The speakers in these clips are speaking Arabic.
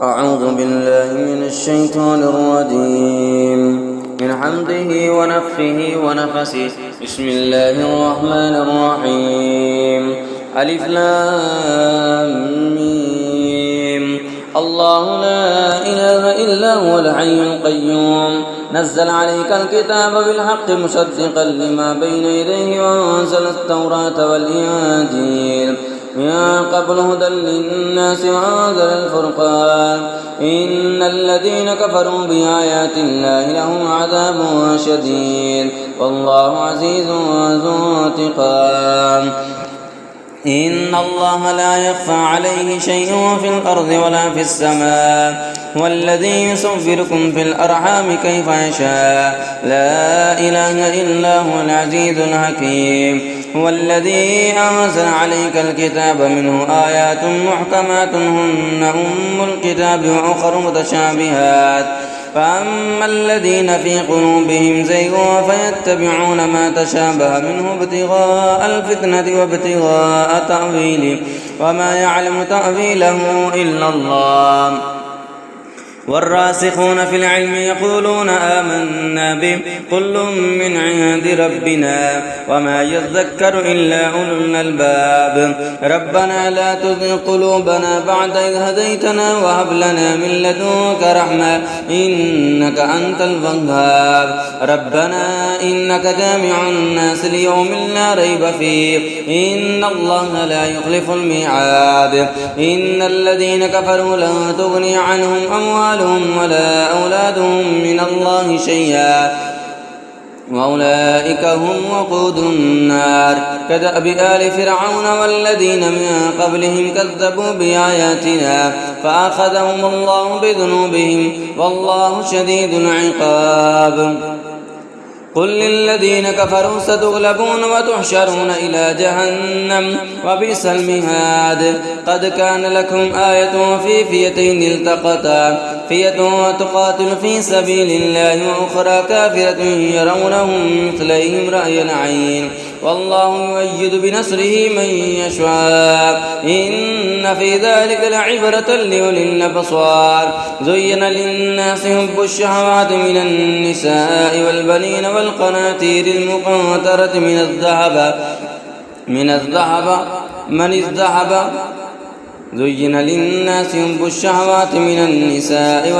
أعوذ بالله من الشيطان الرجيم من حمده ونفخه ونفسه. بسم الله الرحمن الرحيم. ألف لام ميم. الله لا إله إلا هو الحي القيوم نزل عليك الكتاب بالحق مصدقا لما بين يديه وأنزل التوراة والإنجيل من قبل هدى للناس وأنزل الفرقان إن الذين كفروا بآيات الله لهم عذاب شديد والله عزيز ذو انتقام. إن الله لا يخفى عليه شيء في الأرض ولا في السماء والذي يصوركم في الأرحام كيف يشاء لا إله إلا هو العزيز الحكيم. هو الذي أنزل عليك الكتاب منه آيات محكمات هن أم الكتاب وأخر متشابهات فأما الذين في قلوبهم زيغ فيتبعون ما تشابه منه ابتغاء الفتنة وابتغاء تأويله وما يعلم تأويله إلا الله. والراسخون في العلم يقولون آمنا به كل من عند ربنا وما يذكر إلا أولو الألباب. ربنا لا تزغ قلوبنا بعد إذ هديتنا وهب لنا من لدنك رحمة إنك أنت الوهاب. ربنا إنك جامع الناس ليوم لا ريب فيه إن الله لا يخلف الميعاد. إن الذين كفروا لن تغني عنهم أموالهم ولا أولادهم من الله شيئا وأولئك هم وقود النار كدأب آل فرعون والذين من قبلهم كذبوا بآياتنا فأخذهم الله بذنوبهم والله شديد العقاب. قل للذين كفروا ستغلبون وتحشرون إلى جهنم وبئس المهاد. قد كان لكم آية في فئتين التقتا فئة تقاتل في سبيل الله وأخرى كافرة يرونهم مثليهم رأي العين والله يؤيد بنصره من يشاء إن في ذلك لعبرة لأولي الأبصار. زين للناس حب الشهوات من النساء والبنين والقناطير المقنطرة من الذهب زين للناس حب الشهوات من النساء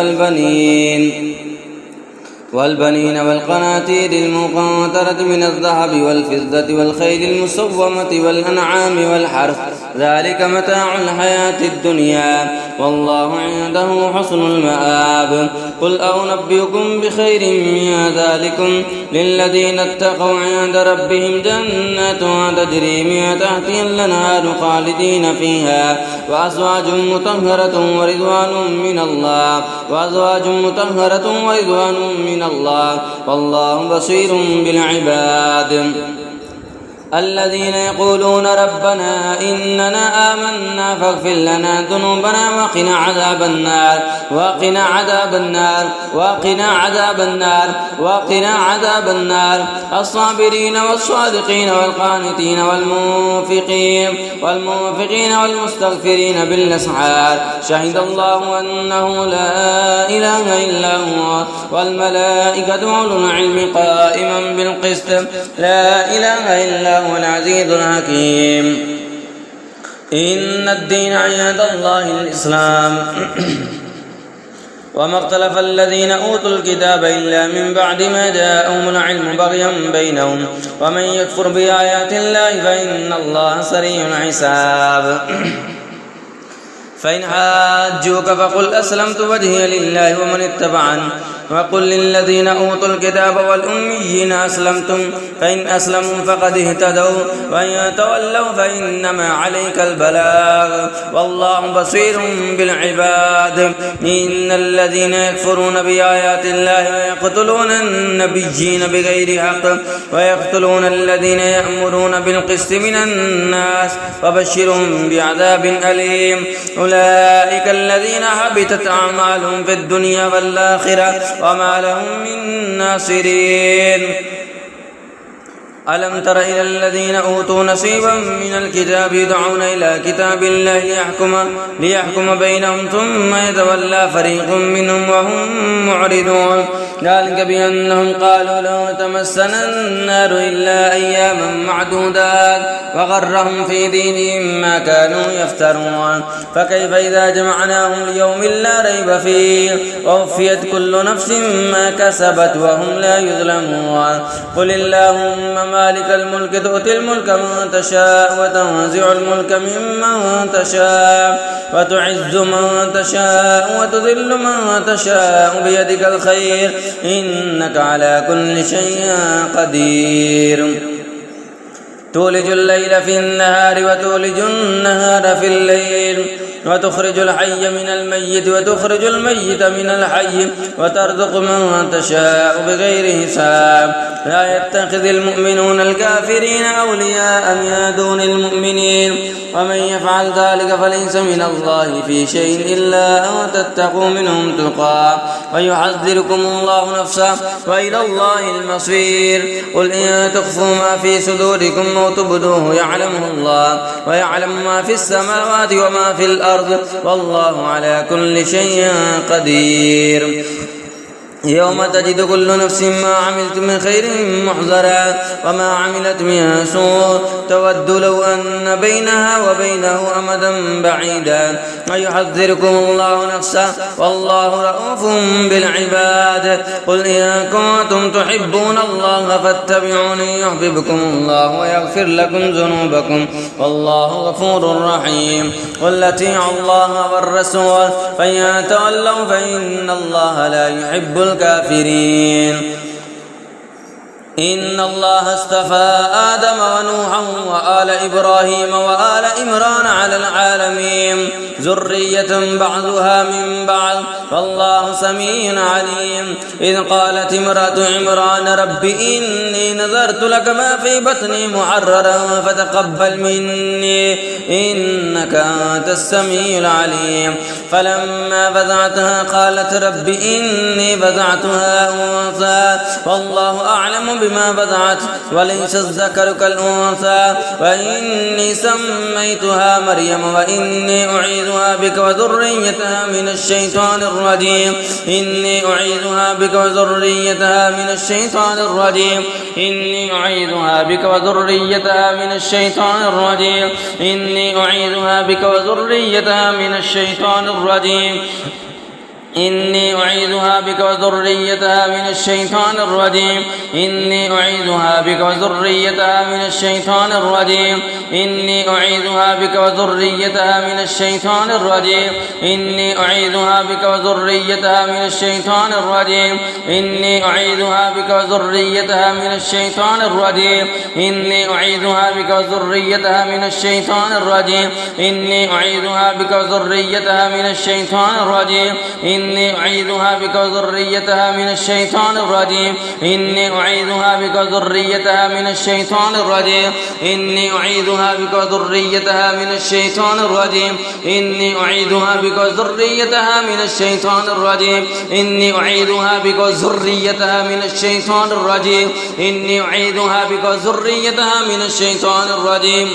والبنين والقناطير المقنطرة من الذهب والفضة والخيل المسومة والأنعام والحرث ذلك متاع الحياة الدنيا والله عنده حسن المآب. قل أنبئكم بخير من ذلكم للذين اتقوا عند ربهم جنات تجري من تحتها الأنهار خالدين فيها وأزواج مطهرة ورضوان من الله والله بصير بالعباد. الذين يقولون ربنا إننا آمنا فاغفر لنا ذنوبنا وقنا عذاب النار. الصابرين والصادقين والقانتين والمنفقين والمستغفرين بالأسحار. شهد الله أنه لا إله إلا هو والملائكة أولو العلم قائما بالقسط لا إله إلا هو العزيز الحكيم. إن الدين عند الله الإسلام وما اختلف الذين أوتوا الكتاب إلا من بعد ما جاءهم العلم بغيا بينهم ومن يكفر بآيات الله فإن الله سريع الحساب. فإن حاجوك فقل أسلمت وجهي لله ومن اتبعني وقل للذين أوتوا الكتاب والأميين أسلمتم فإن أسلموا فقد اهتدوا وإن تولوا فإنما عليك البلاغ والله بصير بالعباد. إن الذين يكفرون بآيات الله ويقتلون النبيين بغير حق ويقتلون الذين يأمرون بالقسط من الناس فبشرهم بعذاب أليم. أولئك الذين حبطت أعمالهم في الدنيا والآخرة وما لهم من ناصرين. ألم تر إلى الذين أوتوا نصيبا من الكتاب يدعون إلى كتاب الله ليحكم بينهم ثم يتولى فريق منهم وهم معرضون ذلك بأنهم قالوا لو تمسنا النار إلا أياما معدودات وغرهم في دينهم ما كانوا يفترون فكيف إذا جمعناهم ليوم لا ريب فيه ووفيت كل نفس ما كسبت وهم لا يظلمون قل اللهم مالك الملك تؤتي الملك من تشاء وتنزع الملك ممن تشاء وتعز من تشاء وتذل من تشاء بيدك الخير إنك على كل شيء قدير تولج الليل في النهار وتولج النهار في الليل وتخرج الحي من الميت وتخرج الميت من الحي وترزق من تشاء بغير حساب لا يتخذ المؤمنون الكافرين أولياء من دون المؤمنين ومن يفعل ذلك فليس من الله في شيء إلا أن تتقوا منهم تقى ويحذركم الله نفسه وإلى الله المصير قل إن تخفوا ما في صدوركم أو تبدوه يعلمه الله ويعلم ما في السماوات وما في الأرض والله على كل شيء قدير يوم تجد كل نفس ما عملت من خير محضرا وما عملت من سوء تود لو أن بينها وبينه أمدا بعيدا ويحذركم الله نفسه والله رؤوف بالعباد قل إن كنتم تحبون الله فاتبعوني يحببكم الله ويغفر لكم ذنوبكم والله غفور رحيم قل أطيعوا الله والرسول فإن تولوا فإن الله لا يحب الكافرين إن الله اصطفى آدم ونوحا وآل إبراهيم وآل عمران على العالمين ذرية بعضها من بعض والله سميع عليم إذ قالت امرأة عمران رب إني نذرت لك ما في بطني محررا فتقبل مني إنك أنت السميع العليم فلما فزعتها قالت رب إني فزعتها أنثى والله أعلم بما فزعت وليس الذكر كالأنثى وإني سميتها مريم وإني أعيذها بك وذريتها من الشيطان الرجيم إني أعيذها بك وذريتها من الشيطان الرجيم إني أعيذها بك وذريتها من الشيطان الرجيم إني أعيذها بك وذريتها من الشيطان الرجيم إني أعيذها بك وذريتها من الشيطان الرجيم إني أعيذها بك وذريتها من الشيطان الرجيم إني أعيذها بك وذريتها من الشيطان الرجيم إني أعيذها بك وذريتها من الشيطان الرجيم إني أعيذها بك وذريتها من الشيطان الرجيم إني أعيذها بك وذريتها من الشيطان الرجيم إني أعيذها بك وذريتها من الشيطان الرجيم إني أعيذها بك وذريتها من الشيطان الرجيم إني أعيذها بك وذريتها من الشيطان الرجيم إني أعيذها بك وذريتها من الشيطان الرجيم إني أعيذها بك وذريتها من الشيطان الرجيم إني أعيذها بك وذريتها من الشيطان الرجيم إني أعيذها بك وذريتها من الشيطان الرجيم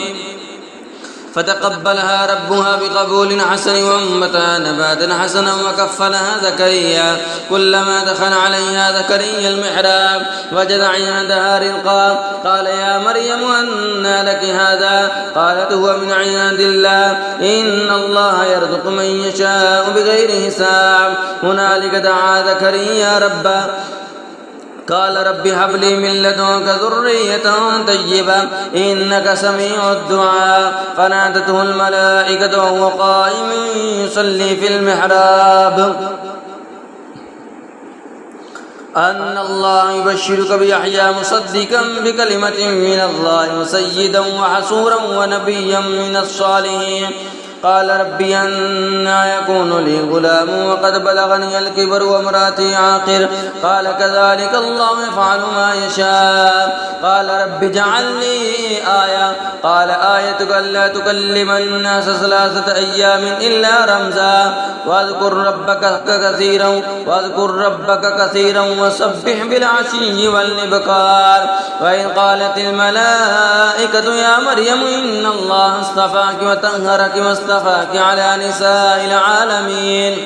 فتقبلها ربها بقبول حسن وأنبتها نباتا حسنا وكفلها زكريا كلما دخل عليها زكريا المحراب وجد عندها رزقا قال يا مريم أنى لك هذا قالت هو من عند الله إن الله يرزق من يشاء بغير حساب هنالك دعا زكريا ربه قال رب هب لي من لدنك ذرية طيبة إنك سميع الدعاء فنادته الملائكة وهو قائم يصلي في المحراب أن الله يبشرك بيحيى مصدقا بكلمة من الله وسيدا وحصورا ونبيا من الصالحين قال ربي أنى يكون لي غلام وقد بلغني الكبر وامرأتي عاقر قال كذلك الله يفعل ما يشاء قال رب اجعل لي آية قال آيتك ألا تكلم الناس 3 أيام إلا رمزا واذكر ربك كثيرا وسبح بالعشي والإبكار وإذ قالت الملائكة يا مريم إن الله اصطفاك وطهرك واصطفاك على نساء العالمين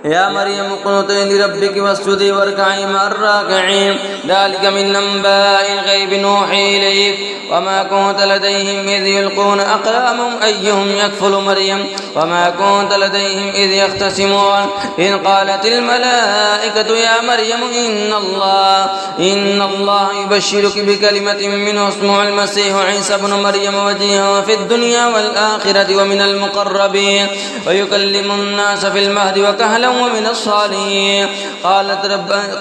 يا مريم اقنتي لربك واسجدي واركعي مع الراكعين ذلك من أنباء الغيب نوحي إليك وما كنت لديهم إذ يلقون أقلامهم أيهم يكفل مريم وما كنت لديهم إذ يختصمون إذ قالت الملائكة يا مريم إن الله يبشرك بكلمة منه اسمه المسيح عيسى ابن مريم وجيها في الدنيا والآخرة ومن المقربين ويكلم الناس في المهد وكهلا ومن الصالحين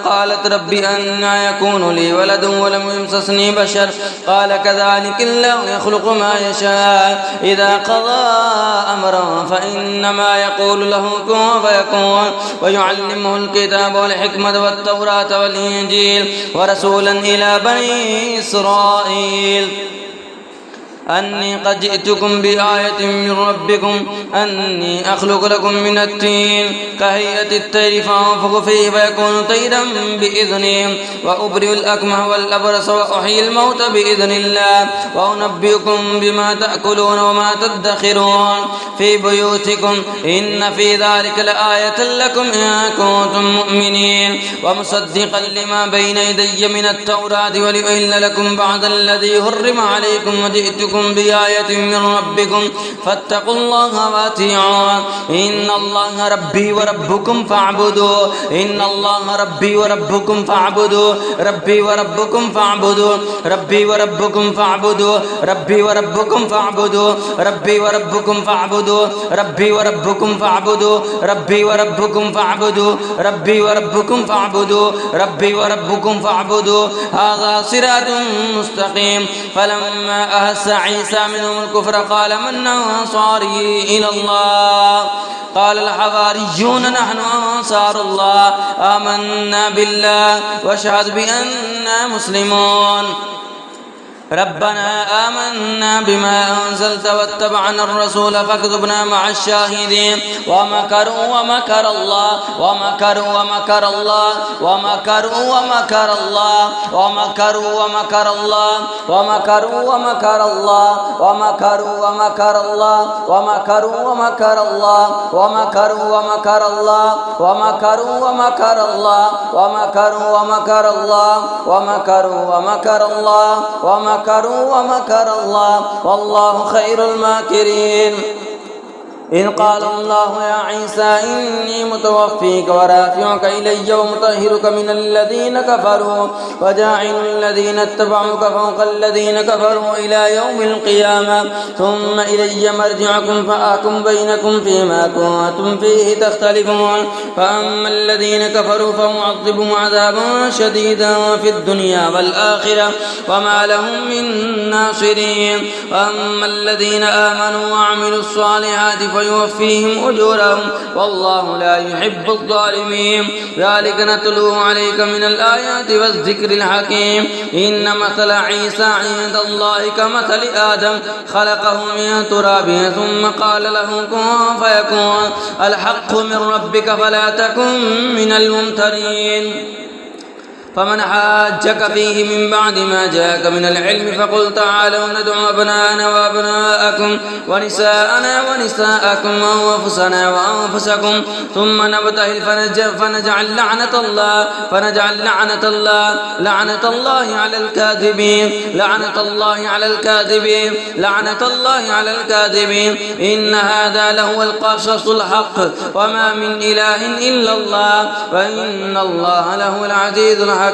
قالت رب أنى يكون لي ولد ولم يمسسني بشر قال كذلك الله يخلق ما يشاء إذا قضى أمرا فإنما يقول له كن فيكون ويعلمه الكتاب والحكمة والتوراة والإنجيل ورسولا إلى بني إسرائيل أني قد جئتكم بآية من ربكم أني أخلق لكم من الطين كهيئة الطير فأنفخ فيه فيكون طيرا بإذني وأبرئ الأكمه والأبرص وأحيي الموت بإذن الله وأنبئكم بما تأكلون وما تدخرون في بيوتكم إن في ذلك لآية لكم إن كنتم مؤمنين ومصدقا لما بين يدي من التوراة ولأحل لكم بعد الذي حرم عليكم وجئتكم بآية من ربكم فاتقوا الله وأطيعون إن الله ربي وربكم فاعبدوه إن الله ربي وربكم فاعبدوه ربي وربكم فاعبدوه ربي وربكم فاعبدوه ربي وربكم فاعبدوه ربي وربكم فاعبدوه ربي وربكم فاعبدوه ربي وربكم فاعبدوه ربي وربكم فاعبدوه ربي وربكم فاعبدوه هذا صراط مستقيم فلما أحس عيسى منهم الكفر قال من أنصاري إلى الله قال الحواريون نحن أنصار الله آمنا بالله واشهد بأننا مسلمون ربنا آمنا بما أنزلت واتبعنا الرسول فاكتبنا مع الشاهدين ومكروا ومكر الله ومكروا ومكر الله ومكروا ومكر الله ومكروا ومكر الله ومكروا ومكر الله ومكروا ومكر الله ومكروا ومكر الله ومكروا ومكر الله ومكروا ومكر الله ومكروا ومكر الله ومكروا ومكر الله ومكروا ومكر الله والله خير الماكرين إذ قال الله يا عيسى إني متوفيك ورافعك إلي ومطهرك من الذين كفروا وجاعل الذين اتبعوك فوق الذين كفروا إلى يوم القيامة ثم إلي مرجعكم فأحكم بينكم فيما كنتم فيه تختلفون فأما الذين كفروا فمعذبهم عذابا شديدا في الدنيا والآخرة وما لهم من ناصرين وأما الذين آمنوا وعملوا الصالحات فيوفيهم أجورهم والله لا يحب الظالمين ذلك نتلوه عليك من الآيات والذكر الحكيم إن مثل عيسى عند الله كمثل آدم خلقه من تراب ثم قال له كن فيكون الحق من ربك فلا تكن من الممترين فمن حاجك فيه من بعد ما جاءك من العلم فقل تعالوا ندعو أبناءنا وأبناءكم ونساءنا ونساءكم وأنفسنا وأنفسكم ثم نبتهل فنجعل لعنة الله على الكاذبين لعنة الله على الكاذبين لعنة الله على الكاذبين إن هذا لهو القصص الحق وما من إله إلا الله وإن الله لهو العزيز الحكيم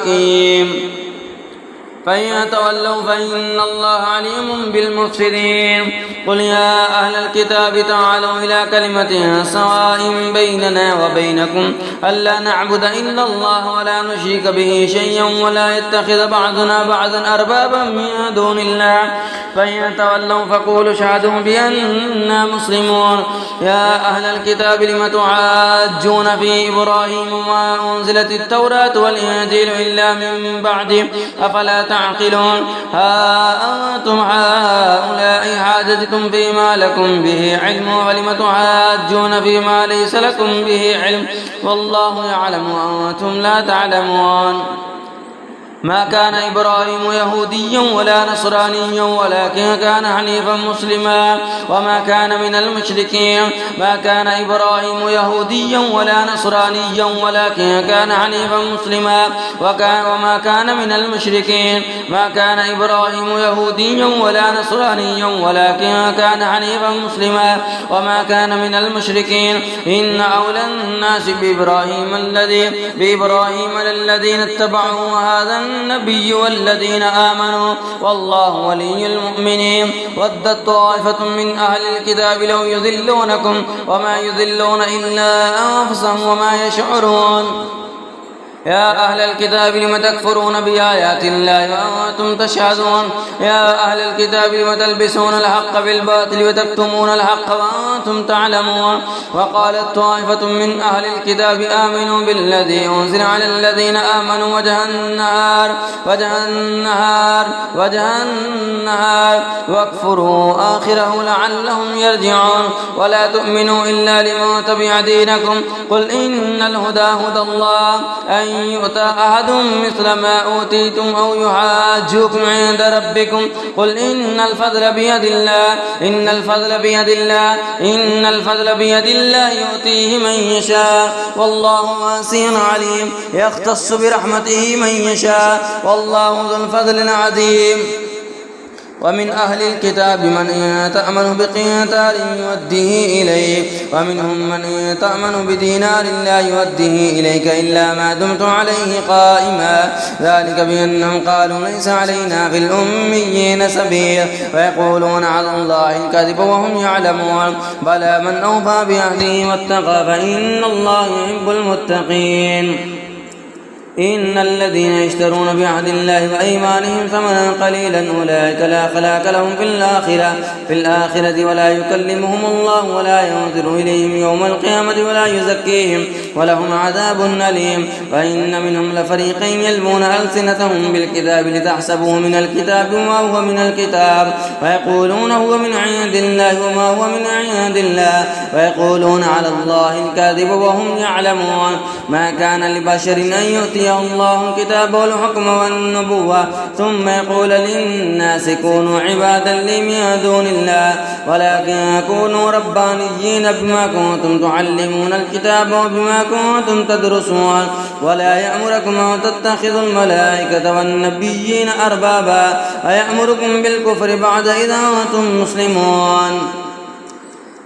فإن تولوا فإن الله عليم بالمفسدين. قل يا أهل الكتاب تعالوا إلى كلمة سواء بيننا وبينكم ألا نعبد إلا الله ولا نشرك به شيئا ولا يتخذ بعضنا بعضا أربابا من دون الله فإن تولوا فقولوا اشهدوا بأننا مسلمون. يا أهل الكتاب لم تعاجون في إبراهيم وما أنزلت التوراة والإنجيل إلا من بعده أفلا تعقلون. ها أنتم هؤلاء حاججتم فيما لكم به علم ولم تحاجون فيما ليس لكم به علم والله يعلم وأنتم لا تعلمون. ما كان إبراهيم يهوديا ولا نصرانيا ولكن كان حنيفا مسلما وما كان من المشركين. ما كان إبراهيم يهوديا ولا نصرانيا ولكن كان حنيفا مسلما وما كان من المشركين. ما كان إبراهيم يهوديا ولا نصرانيا ولكن كان حنيفا مسلما وما كان من المشركين. إن أولى الناس بإبراهيم للذين اتبعوا هذا النبي والذين آمنوا والله ولي المؤمنين. ودت طائفة من أهل الكتاب لو يضلونكم وما يضلون إلا أنفسهم وما يشعرون. يا أهل الكتاب لم تكفرون بآيات الله وأنتم تشهدون. يا أهل الكتاب لم تلبسون الحق بالباطل وتكتمون الحق وأنتم تعلمون. وقالت طائفة من أهل الكتاب آمنوا بالذي أنزل على الذين آمنوا وجه النهار واكفروا آخره لعلهم يرجعون. ولا تؤمنوا إلا لمن تبع دينكم قل إن الهدى هدى الله أن يؤتى أحد مثل ما أوتيتم أو يحاجوكم عند ربكم قل إن الفضل بيد الله يؤتيه من يشاء والله واسع عليم يختص برحمته من يشاء والله ذو الفضل العظيم. ومن أهل الكتاب من تأمن بقنطار يؤديه إليك ومنهم من تأمن بدينار لا يؤديه إليك إلا ما دمت عليه قائما ذلك بأنهم قالوا ليس علينا في الأميين سبيل ويقولون على الله الكذب وهم يعلمون. بلى من أوفى بعهده واتقى فإن الله يحب المتقين. إن الذين يشترون بعهد الله وأيمانهم ثمنا قليلا أولئك لا خلاق لهم في الآخرة ولا يكلمهم الله ولا ينظر إليهم يوم القيامة ولا يزكيهم ولهم عذاب أليم. وإن منهم لفريقا يلوون ألسنتهم بالكتاب لتحسبوه من الكتاب وما هو من الكتاب ويقولون هو من عند الله وما هو من عند الله ويقولون على الله الكاذب وهم يعلمون. ما كان لبشر أن يؤتي الله الكتاب والحكم والنبوة ثم يقول للناس كونوا عبادا لي من دون الله ولكن كونوا ربانيين بما كنتم تعلمون الكتاب وبما كنتم تدرسون. ولا يأمركم أن تتخذوا الملائكة والنبيين أربابا أيأمركم بالكفر بعد إذا أنتم مسلمون.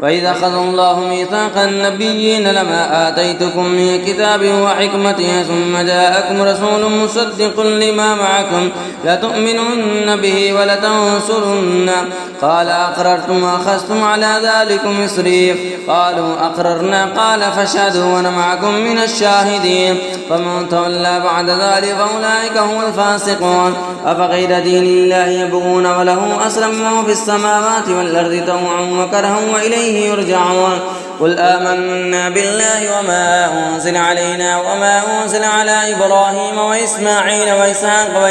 وإذا أخذ الله ميثاق النبيين لما آتيتكم من كتاب وحكمة ثم جاءكم رسول مصدق لما معكم لتؤمنن به ولتنصرن قال أقررتم وأخذتم على ذلكم إصري قالوا أقررنا قال فاشهدوا وأنا معكم من الشاهدين. فمن تولى بعد ذلك فأولئك هم الفاسقون. أفغير دين الله يبغون وله أسلم في السماوات والأرض طوعا وكرها وإليه يرجعون. قل آمنا بالله وما أنزل علينا وما أنزل على إبراهيم وإسماعيل وإسحاق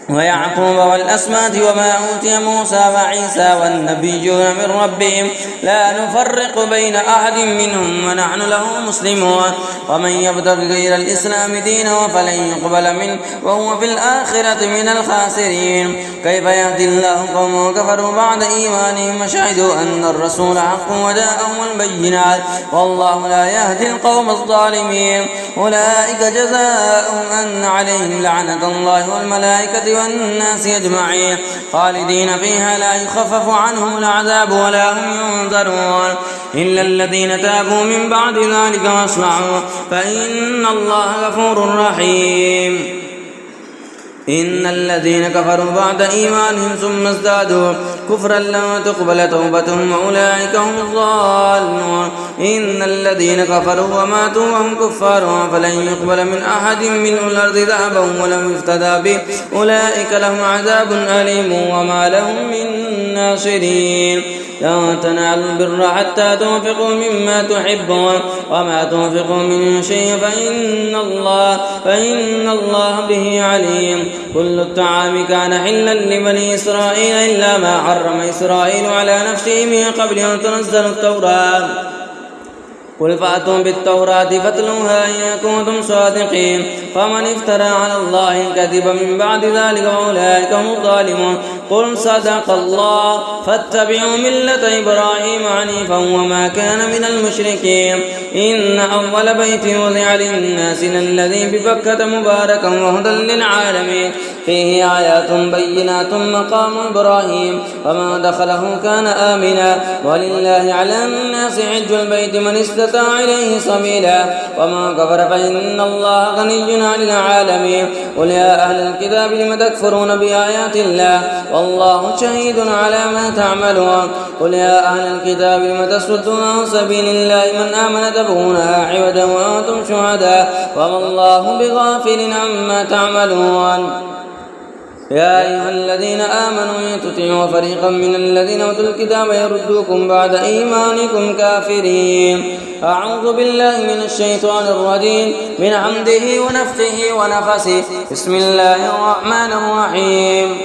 ويعقوب والأسباط وما أوتي موسى وعيسى والنبيون من ربهم لا نفرق بين أحد منهم ونحن له مسلمون. ومن يبتغ غير الإسلام دينا فلن يقبل منه وهو في الآخرة من الخاسرين. كيف يهدي الله قوم كفروا بعد إيمانهم وشهدوا أن الرسول حق وجاءهم البينات والله لا يهدي القوم الظالمين. أولئك جزاؤهم أن عليهم لعنة الله والملائكة والناس أجمعين خالدين فيها لا يخفف عنهم العذاب ولا هم ينظرون إلا الذين تابوا من بعد ذلك واصلحوا فإن الله غفور رحيم. إن الذين كفروا بعد إيمانهم ثم ازدادوا كفرا لن تقبل توبتهم وأولئك هم الضالون. إن الذين كفروا وماتوا وهم كفار فلن يقبل من أحد منهم الأرض ذهبا ولم يفتدى به أولئك لهم عذاب أليم وما لهم من ناصرين. لن تنالوا البر حتى تنفقوا مما تحبون وما تنفقوا من شيء فإن الله به عليم. كل الطعام كان حلا لبني إسرائيل إلا ما حرم إسرائيل على نفسه من قبل أن تنزل التوراة. قل فأتوا بالتوراة فاتلوها إن كنتم صادقين. فمن افترى على الله الكذب من بعد ذلك فأولئك هم الظالمون. قل صدق الله فاتبعوا ملة إبراهيم حنيفا وما كان من المشركين. إن أول بيت وضع للناس الذي ببكة مباركا وهدى للعالمين فيه آيات بينات مقام إبراهيم وما دخله كان آمنا ولله على الناس حج البيت من استطاع إليه سبيلا وما كفر فإن الله غني عن العالمين. قل يا أهل الكتاب لم تكفرون بآيات الله والله شهيد على ما تعملون. قل يا أهل الكتاب لم تصدون عن سبيل الله من آمن تبغونها عوجا وأنتم شهداء وما الله بغافل عما تعملون. يا أيها الذين آمنوا إن تطيعوا فريقا من الذين أوتوا الكتاب يردوكم بعد إيمانكم كافرين. أعوذ بالله من الشيطان الرجيم من حمده ونفخه ونفسه. بسم الله الرحمن الرحيم.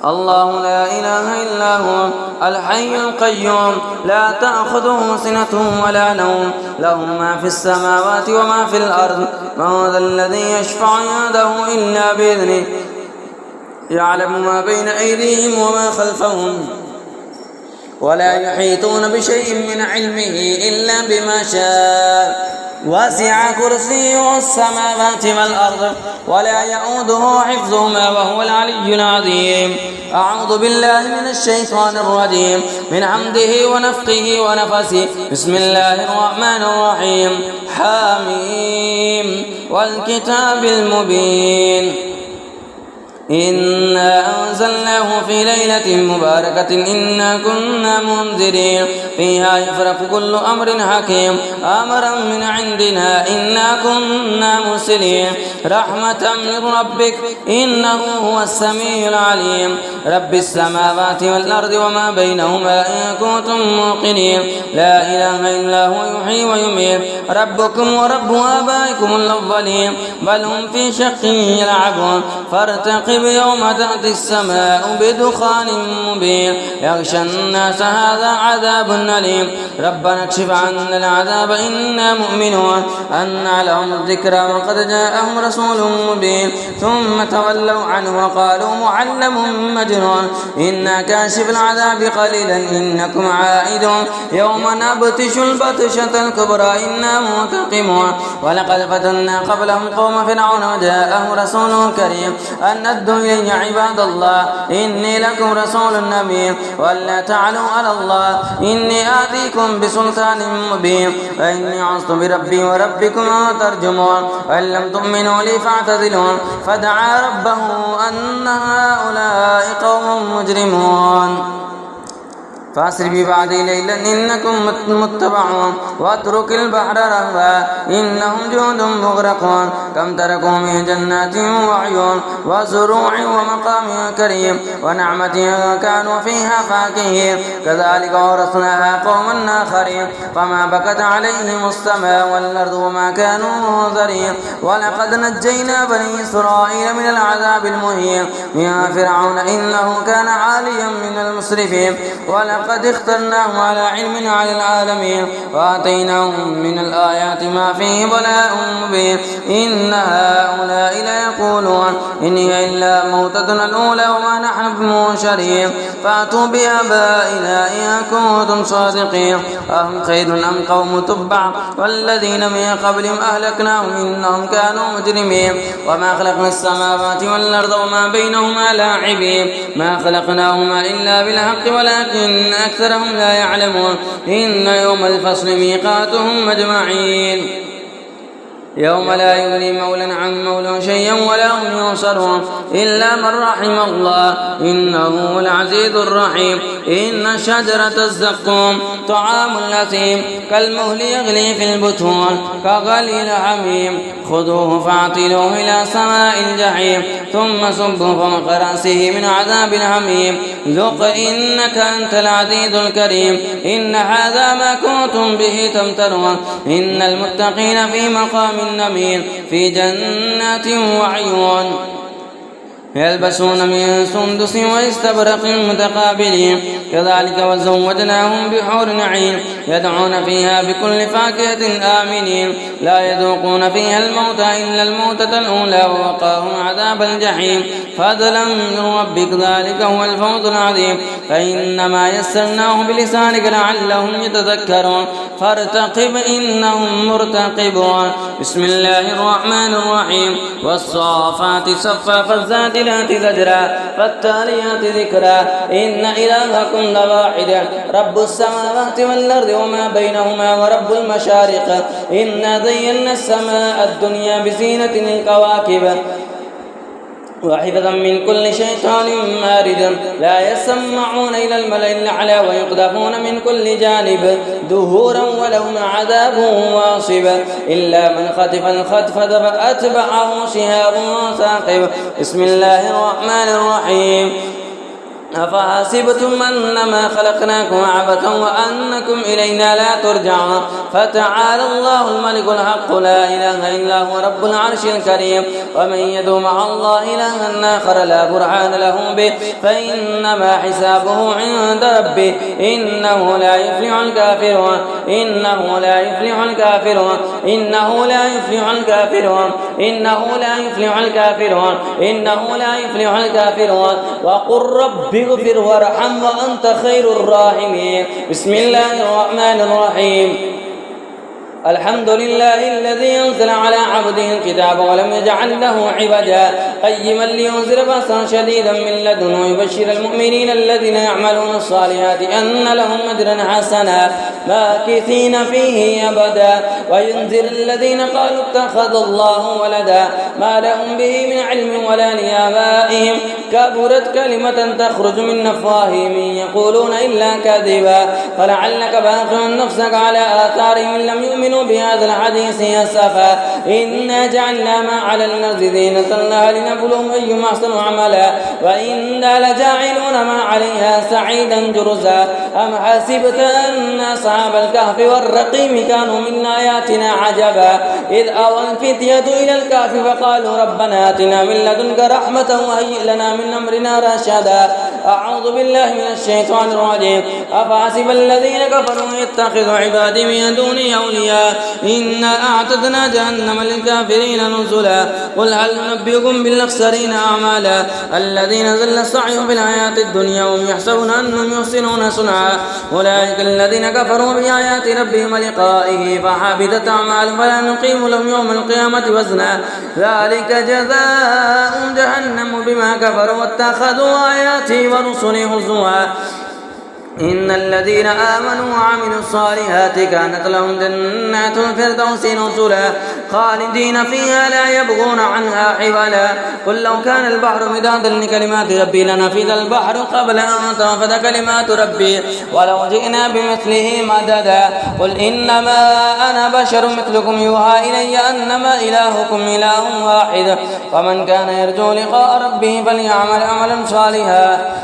الله لا إله إلا هو الحي القيوم لا تأخذه سنة ولا نوم له ما في السماوات وما في الأرض. من ذا الذي يشفع عنده إلا بإذنه يعلم ما بين أيديهم وما خلفهم ولا يحيطون بشيء من علمه إلا بما شاء. وسع كرسيه السماوات والأرض ولا يؤوده حفظهما وهو العلي العظيم. أعوذ بالله من الشيطان الرجيم من حمده ونفخه ونفسه. بسم الله الرحمن الرحيم. حاميم والكتاب المبين إنا أنزلناه في ليلة مباركة إنا كنا منذرين فيها يفرق كل أمر حكيم أمرا من عندنا إنا كنا مرسلين رحمة من ربك إنه هو السميع العليم. رب السماوات والأرض وما بينهما إن كنتم موقنين. لا إله إلا هو يحيي ويميت ربكم ورب آبائكم الأولين بل هم في شق يلعبون. فارتقب يوم تأتي السماء بدخان مبين يغشى الناس هذا عذاب أليم. ربنا اكشف عنا العذاب إنا مؤمنون أنى لهم الذكرى وقد جاءهم رسول مبين ثم تولوا عنه وقالوا معلم مجنون. إنا كاشف العذاب قليلا إنكم عائدون يوم نبطش البطشة الكبرى إنا منتقمون. ولقد فتنا قبلهم قوم فرعون وجاءهم رسول كريم أن ادعوا إلي عباد الله إني لكم رسول أمين ولا تعلوا على الله إني آتيكم بسلطان مبين فإني عصت بربي وربكم أن ترجمون وإن لم تؤمنوا لي فاعتزلون. فدعا ربه أن هؤلاء قوم مجرمون. فأسر بعبادي ليلا إنكم متبعون واترك البحر رهوا إنهم جند مغرقون. كم تركوا من جنات وعيون وزروع ومقام كريم ونعمة كانوا فيها فاكهين كذلك ورثناها قوما آخرين. فما بكت عليهم السماء والأرض وما كانوا منذرين. ولقد نجينا بني إسرائيل من العذاب المهين من فرعون إنه كان عاليا من المسرفين. ولقد اخترناه على علم على العالمين وآتيناهم من الآيات ما فيه بلاء مبين. إن هؤلاء ليقولون إن هي إلا موتتنا الأولى وما نحن بمنشرين. فأتوا بآبائنا إن كنتم صادقين. أهم خير أم قوم تبع والذين من قبلهم أهلكناهم إنهم كانوا مجرمين. وما خلقنا السماوات والأرض وما بينهما لاعبين ما خلقناهما إلا بالحق ولكن أكثرهم لا يعلمون. إن يوم الفصل ميقاتهم أجمعين. يوم لا يغني مولى عن مولى شيئا ولا هم ينصرون إلا من رحم الله إنه هو العزيز الرحيم. إن شجرة الزقوم طعام الأثيم كالمهل يغلي في البطون كغلي الحميم خذوه فاعتلوه إلى سواء الجحيم ثم صبوا فوق رأسه من عذاب الحميم ذق إنك أنت العزيز الكريم. إن هذا ما كنتم به تمترون. إن المتقين في مقام أمين في جنات وعيون يلبسون من سندس واستبرق متقابلين كذلك وزوجناهم بحور عين يدعون فيها بكل فاكهة آمنين لا يذوقون فيها الموت إلا الموتة الأولى ووقاهم عذاب الجحيم فضلا من ربك ذلك هو الفوز العظيم. فإنما يسرناه بلسانك لعلهم يتذكرون فارتقب إنهم مرتقبون. بسم الله الرحمن الرحيم والصافات صفا فالزاجرات زجرا فالتاليات ذكرا إن إلهكم لواحد رب السماوات والأرض وما بينهما ورب المشارق. إنا زينا السماء الدنيا بزينة الكواكب وحفظا من كل شيطان مارد لا يسمعون إلى الملأ الأعلى ويقذفون من كل جانب دهورا ولهم عذاب واصب إلا من خطف الخطف فأتبعه شهاب ثاقب. بسم الله الرحمن الرحيم أفحسبتم أنما خلقناكم عبثا وأنكم إلينا لا ترجعون فتعالى الله الملك الحق لا إله إلا هو رب العرش الكريم. ومن يدعو مع الله إلها آخر لا برهان له به فإنما حسابه عند ربه إنه لا يفلح الكافرون. إنه لا يفلح الكافرون. إنه لا يفلح الكافرون. إنه لا يفلح الكافرون. إنه لا يفلح الكافرون. وقل رب اغفر وارحم وأنت خير الراحمين. بسم الله الرحمن الرحيم الحمد لله الذي أنزل على عبده الكتاب ولم يجعل له عوجا قيما لينذر بأسا شديدا من لدنه ويبشر المؤمنين الذين يعملون الصالحات أن لهم أجرا حسنا ماكثين فيه أبدا وينذر الذين قالوا اتخذ الله ولدا ما لهم به من علم ولا لآبائهم كبرت كلمة تخرج من أفواههم يقولون إلا كذبا فلعلك باخع نفسك على آثارهم إن لم يؤمنوا بهذا الحديث أسفا. إنا جعلنا ما على الأرض زينة لها لنبلوهم أيهم أحسن عملا وإنا لجاعلون ما عليها سعيدا جرزا. أم حسبت أن أصحاب الكهف والرقيم كانوا من آياتنا عجبا إذ أوى الفتية إلى الكهف فقالوا ربنا آتنا من لدنك رحمة وهيئ لنا من أمرنا رشدا. أعوذ بالله من الشيطان الرجيم أفحسب الذين كفروا يتخذوا عبادي من دوني أولياء إنا أعتدنا جهنم للكافرين نزلا. قل هل ننبئكم بالأخسرين أعمالا الذين ضل سعيهم في الحياة الدنيا وهم يحسبون أنهم يحسنون صنعا أولئك الذين كفروا بآيات ربهم ولقائه فحبطت أعمالهم فلا نقيم لهم يوم القيامة وزنا ذلك جزاء جهنم بما كفروا واتخذوا آياتي ورسلي هزوا. إن الذين آمنوا وعملوا الصالحات كانت لهم جنات الفردوس نزلا خالدين فيها لا يبغون عنها حولا. قل لو كان البحر مدادا لكلمات ربي لنفد البحر قبل أن تنفد كلمات ربي ولو جئنا بمثله مددا. قل إنما أنا بشر مثلكم يوحى إلي أنما إلهكم إله واحد فمن كان يرجو لقاء ربه فليعمل عملا صالحا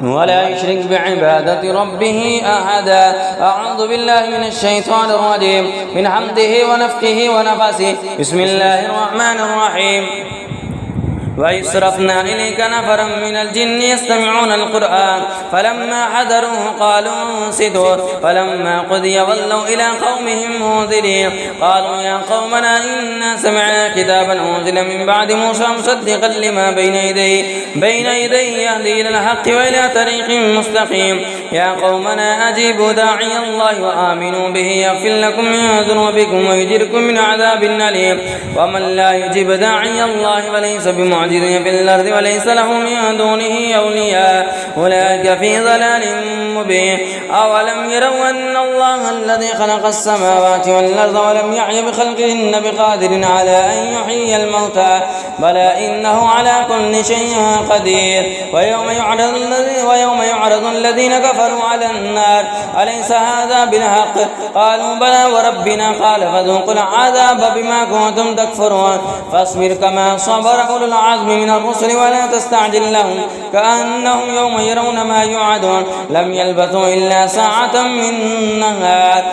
ولا يشرك بعبادة ربه أحدا. أعوذ بالله من الشيطان الرجيم من حمده ونفخه ونفسه. بسم الله الرحمن الرحيم وإذ صرفنا إليك نفرا من الجن يستمعون القرآن فلما حضروه قالوا انصتوا فلما قضي ولوا إلى قومهم منذرين قالوا يا قومنا إنا سمعنا كتابا أنزل من بعد موسى مصدقا لما بين يديه يهدي إلى الحق وإلى طريق مستقيم. يا قومنا أجيبوا داعي الله وآمنوا به يغفر لكم من ذنوبكم ويجركم من عذاب أليم. ومن لا يجيب داعي الله فليس بمعجز معجز في الأرض وليس له من دونه أولياء أولئك في ضلال مبين أولم يروا أن الله الذي خلق السماوات والأرض ولم يعي بخلقهن بقادر على أن يحيي الموتى بلى إنه على كل شيء قدير ويوم يعرض الذين كفروا على النار أليس هذا بالحق قالوا بلى وربنا قال فذوقوا العذاب بما كنتم تكفرون فاصبر كما صبر أولو العزم من الرسل ولا تستعجل لهم كأنهم يوم يرون ما يوعدون لم يلبثوا إلا ساعة من نهار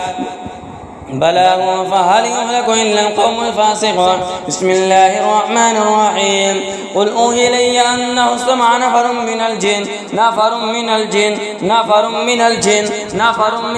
بلاغ فهل يهلك إلا القوم الفاسقون بسم الله الرحمن الرحيم قل أوحي إلي أنه استمع نفر من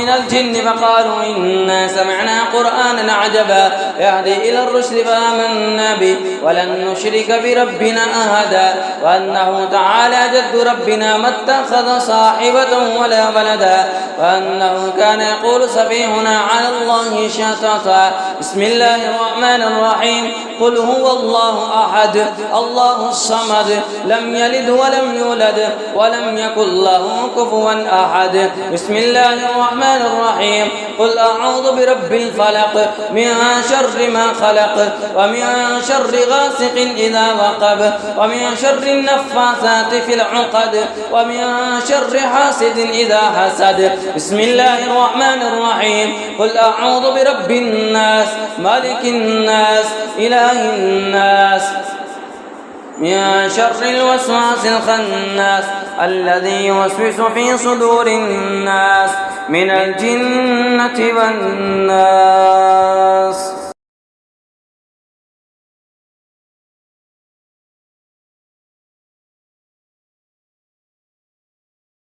الجن فقالوا إنا سمعنا قرآنا عجبا يهدي إلى الرشد فآمنا به ولن نشرك بربنا أحدا وأنه تعالى جد ربنا ما اتخذ صاحبة ولا ولدا وأنه كان يقول سفيهنا على الله شططا بسم الله الرحمن الرحيم قل هو الله أحد الله الصمد لم يلد ولم يولد ولم يكن له كفوا أحد بسم الله الرحمن الرحيم قل أعوذ برب الفلق من شر ما خلق ومن شر غاسق إذا وقب ومن شر النفاثات في العقد ومن شر حاسد إذا حسد بسم الله الرحمن الرحيم قل أعوذ برب الناس مالك الناس إله الناس من شر الوسواس الخناس الذي يوسوس في صدور الناس من الجنة والناس